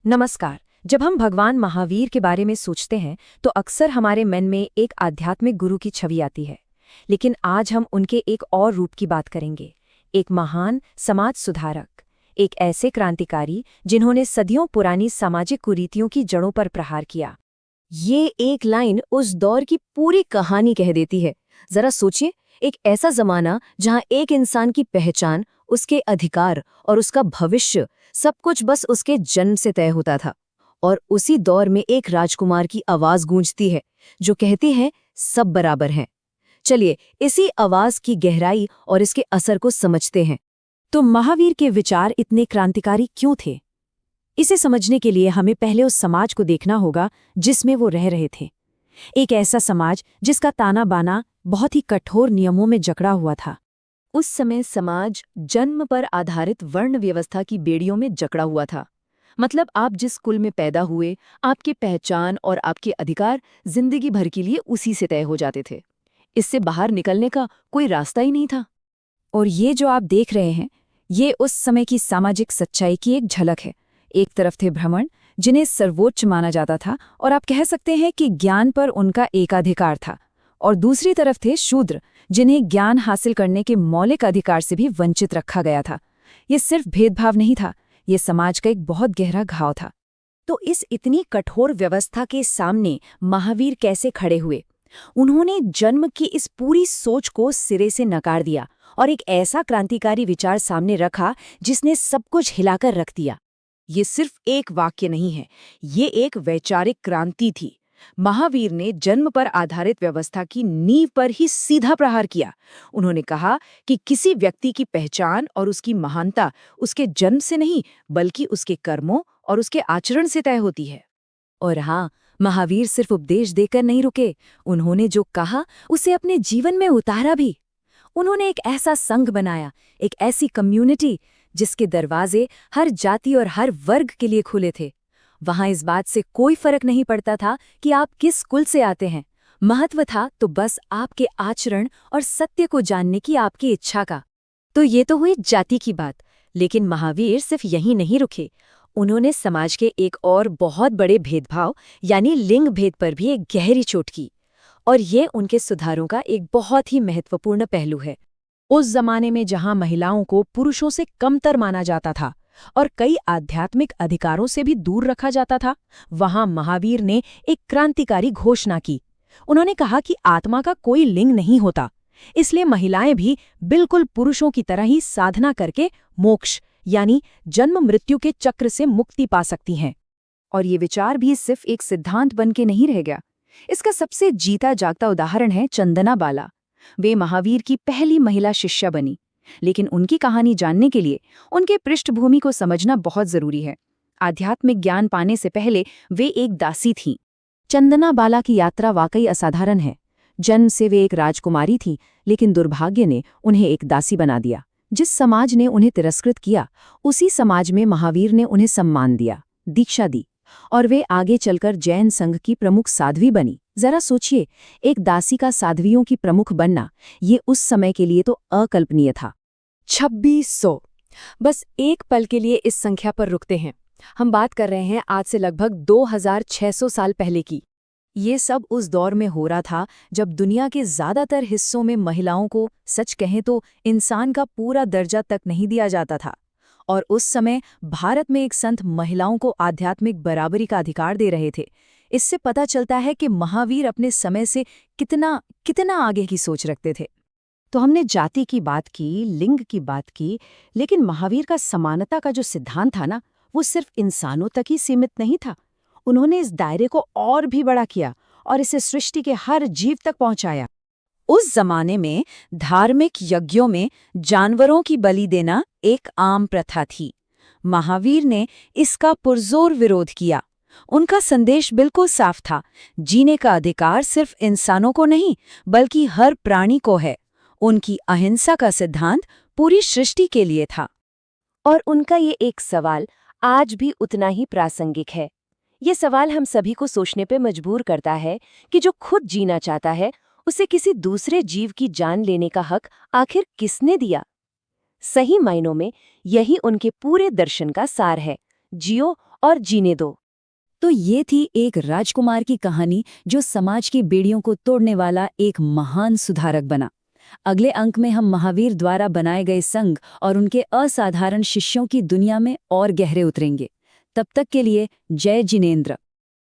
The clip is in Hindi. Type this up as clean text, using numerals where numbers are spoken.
नमस्कार। जब हम भगवान महावीर के बारे में सोचते हैं तो अक्सर हमारे मन में एक आध्यात्मिक गुरु की छवि आती है। लेकिन आज हम उनके एक और रूप की बात करेंगे। एक महान समाज सुधारक, एक ऐसे क्रांतिकारी जिन्होंने सदियों पुरानी सामाजिक कुरीतियों की जड़ों पर प्रहार किया। ये एक लाइन उस दौर की पूरी कहानी कह देती है। जरा सोचिए, एक ऐसा जमाना जहां एक इंसान की पहचान, उसके अधिकार और उसका भविष्य सब कुछ बस उसके जन्म से तय होता था। और उसी दौर में एक राजकुमार की आवाज गूंजती है जो कहती है सब बराबर हैं। चलिए इसी आवाज की गहराई और इसके असर को समझते हैं। तो महावीर के विचार इतने क्रांतिकारी क्यों थे? इसे समझने के लिए हमें पहले उस समाज को देखना होगा जिसमें वो रह रहे थे। एक ऐसा समाज जिसका ताना बाना बहुत ही कठोर नियमों में जकड़ा हुआ था। उस समय समाज जन्म पर आधारित वर्ण व्यवस्था की बेड़ियों में जकड़ा हुआ था। मतलब आप जिस कुल में पैदा हुए, आपकी पहचान और आपके अधिकार जिंदगी भर के लिए उसी से तय हो जाते थे। इससे बाहर निकलने का कोई रास्ता ही नहीं था। और ये जो आप देख रहे हैं, ये उस समय की सामाजिक सच्चाई की एक झलक है। एक तरफ थे ब्राह्मण, जिन्हें सर्वोच्च माना जाता था और आप कह सकते हैं कि ज्ञान पर उनका एकाधिकार था। और दूसरी तरफ थे शूद्र, जिन्हें ज्ञान हासिल करने के मौलिक अधिकार से भी वंचित रखा गया था। ये सिर्फ भेदभाव नहीं था, ये समाज का एक बहुत गहरा घाव था। तो इस इतनी कठोर व्यवस्था के सामने महावीर कैसे खड़े हुए? उन्होंने जन्म की इस पूरी सोच को सिरे से नकार दिया और एक ऐसा क्रांतिकारी विचार सामने रखा जिसने सब कुछ हिलाकर रख दिया। ये सिर्फ एक वाक्य नहीं है, ये एक वैचारिक क्रांति थी। महावीर ने जन्म पर आधारित व्यवस्था की नींव पर ही सीधा प्रहार किया। उन्होंने कहा कि किसी व्यक्ति की पहचान और उसकी महानता उसके जन्म से नहीं, बल्कि उसके कर्मों और उसके आचरण से तय होती है। और हाँ, महावीर सिर्फ उपदेश देकर नहीं रुके, उन्होंने जो कहा उसे अपने जीवन में उतारा भी। उन्होंने एक ऐसा संघ बनाया, एक ऐसी कम्युनिटी जिसके दरवाजे हर जाति और हर वर्ग के लिए खुले थे। वहां इस बात से कोई फर्क नहीं पड़ता था कि आप किस कुल से आते हैं। महत्व था तो बस आपके आचरण और सत्य को जानने की आपकी इच्छा का। तो ये तो हुई जाति की बात, लेकिन महावीर सिर्फ यहीं नहीं रुके। उन्होंने समाज के एक और बहुत बड़े भेदभाव यानी लिंग भेद पर भी एक गहरी चोट की। और ये उनके सुधारों का एक बहुत ही महत्वपूर्ण पहलू है। उस जमाने में जहां महिलाओं को पुरुषों से कमतर माना जाता था और कई आध्यात्मिक अधिकारों से भी दूर रखा जाता था, वहां महावीर ने एक क्रांतिकारी घोषणा की। उन्होंने कहा कि आत्मा का कोई लिंग नहीं होता, इसलिए महिलाएं भी बिल्कुल पुरुषों की तरह ही साधना करके मोक्ष यानी जन्म मृत्यु के चक्र से मुक्ति पा सकती हैं। और ये विचार भी सिर्फ एक सिद्धांत बन के नहीं रह गया। इसका सबसे जीता जागता उदाहरण है चंदना बाला। वे महावीर की पहली महिला शिष्या बनी। लेकिन उनकी कहानी जानने के लिए उनके पृष्ठभूमि को समझना बहुत जरूरी है। आध्यात्मिक ज्ञान पाने से पहले वे एक दासी थीं। चंदना बाला की यात्रा वाकई असाधारण है। जन्म से वे एक राजकुमारी थीं, लेकिन दुर्भाग्य ने उन्हें एक दासी बना दिया। जिस समाज ने उन्हें तिरस्कृत किया, उसी समाज में महावीर ने उन्हें सम्मान दिया, दीक्षा दी, और वे आगे चलकर जैन संघ की प्रमुख साध्वी बनी। जरा सोचिए, एक दासी का साध्वियों की प्रमुख बनना, ये उस समय के लिए तो अकल्पनीय था। 2600। बस एक पल के लिए इस संख्या पर रुकते हैं। हम बात कर रहे हैं आज से लगभग 2600 साल पहले की। ये सब उस दौर में हो रहा था जब दुनिया के ज्यादातर हिस्सों में महिलाओं को, सच कहें तो, इंसान का पूरा दर्जा तक नहीं दिया जाता था। और उस समय भारत में एक संत महिलाओं को आध्यात्मिक बराबरी का अधिकार दे रहे थे। इससे पता चलता है कि महावीर अपने समय से कितना कितना आगे की सोच रखते थे। तो हमने जाति की बात की, लिंग की बात की, लेकिन महावीर का समानता का जो सिद्धांत था ना, वो सिर्फ इंसानों तक ही सीमित नहीं था। उन्होंने इस दायरे को और भी बड़ा किया और इसे सृष्टि के हर जीव तक पहुंचाया। उस जमाने में धार्मिक यज्ञों में जानवरों की बलि देना एक आम प्रथा थी। महावीर ने इसका पुरजोर विरोध किया। उनका संदेश बिल्कुल साफ था, जीने का अधिकार सिर्फ इंसानों को नहीं, बल्कि हर प्राणी को है। उनकी अहिंसा का सिद्धांत पूरी सृष्टि के लिए था। और उनका ये एक सवाल आज भी उतना ही प्रासंगिक है। ये सवाल हम सभी को सोचने पे मजबूर करता है कि जो खुद जीना चाहता है, उसे किसी दूसरे जीव की जान लेने का हक आखिर किसने दिया? सही मायनों में यही उनके पूरे दर्शन का सार है। जियो और जीने दो। तो ये थी एक राजकुमार की कहानी जो समाज की बेड़ियों को तोड़ने वाला एक महान सुधारक बना। अगले अंक में हम महावीर द्वारा बनाए गए संघ और उनके असाधारण शिष्यों की दुनिया में और गहरे उतरेंगे। तब तक के लिए जय जिनेंद्र।